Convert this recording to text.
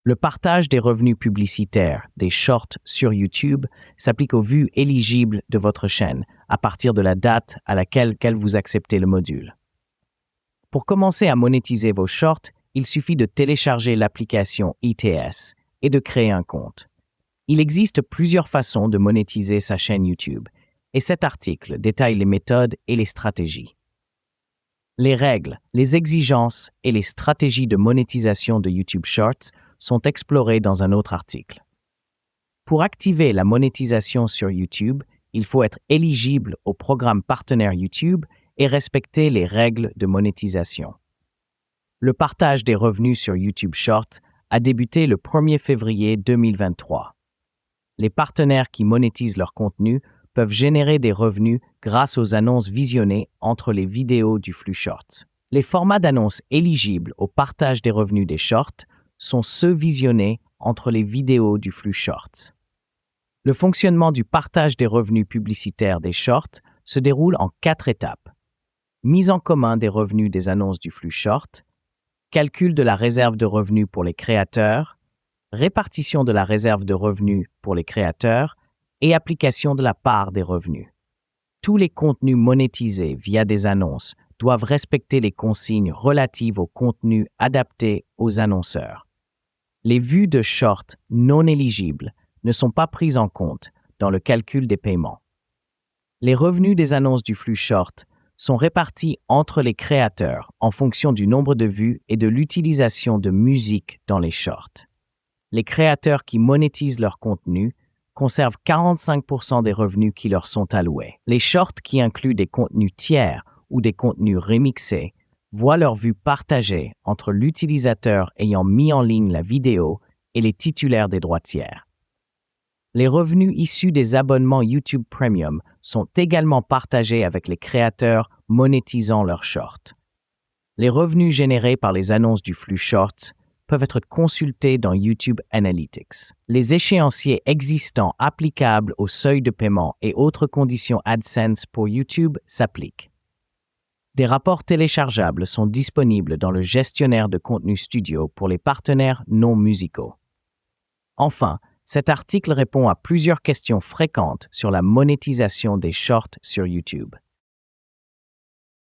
Le partage des revenus publicitaires, des shorts sur YouTube, s'applique aux vues éligibles de votre chaîne à partir de la date à laquelle vous acceptez le module. Pour commencer à monétiser vos shorts, il suffit de télécharger l'application ETS et de créer un compte. Il existe plusieurs façons de monétiser sa chaîne YouTube, et cet article détaille les méthodes et les stratégies. Les règles, les exigences et les stratégies de monétisation de YouTube Shorts sont explorées dans un autre article. Pour activer la monétisation sur YouTube, il faut être éligible au programme partenaire YouTube et respecter les règles de monétisation. Le partage des revenus sur YouTube Shorts a débuté le 1er février 2023. Les partenaires qui monétisent leur contenu peuvent générer des revenus grâce aux annonces visionnées entre les vidéos du flux Shorts. Les formats d'annonces éligibles au partage des revenus des Shorts sont ceux visionnés entre les vidéos du flux Shorts. Le fonctionnement du partage des revenus publicitaires des Shorts se déroule en 4 étapes. Mise en commun des revenus des annonces du flux Short, calcul de la réserve de revenus pour les créateurs, répartition de la réserve de revenus pour les créateurs et application de la part des revenus. Tous les contenus monétisés via des annonces doivent respecter les consignes relatives au contenu adapté aux annonceurs. Les vues de shorts non éligibles ne sont pas prises en compte dans le calcul des paiements. Les revenus des annonces du flux short sont répartis entre les créateurs en fonction du nombre de vues et de l'utilisation de musique dans les shorts. Les créateurs qui monétisent leur contenu conservent 45% des revenus qui leur sont alloués. Les shorts qui incluent des contenus tiers ou des contenus remixés voient leurs vues partagées entre l'utilisateur ayant mis en ligne la vidéo et les titulaires des droits tiers. Les revenus issus des abonnements YouTube Premium sont également partagés avec les créateurs monétisant leurs shorts. Les revenus générés par les annonces du flux Shorts peuvent être consultés dans YouTube Analytics. Les échéanciers existants applicables aux seuils de paiement et autres conditions AdSense pour YouTube s'appliquent. Des rapports téléchargeables sont disponibles dans le gestionnaire de contenu studio pour les partenaires non musicaux. Enfin, cet article répond à plusieurs questions fréquentes sur la monétisation des shorts sur YouTube.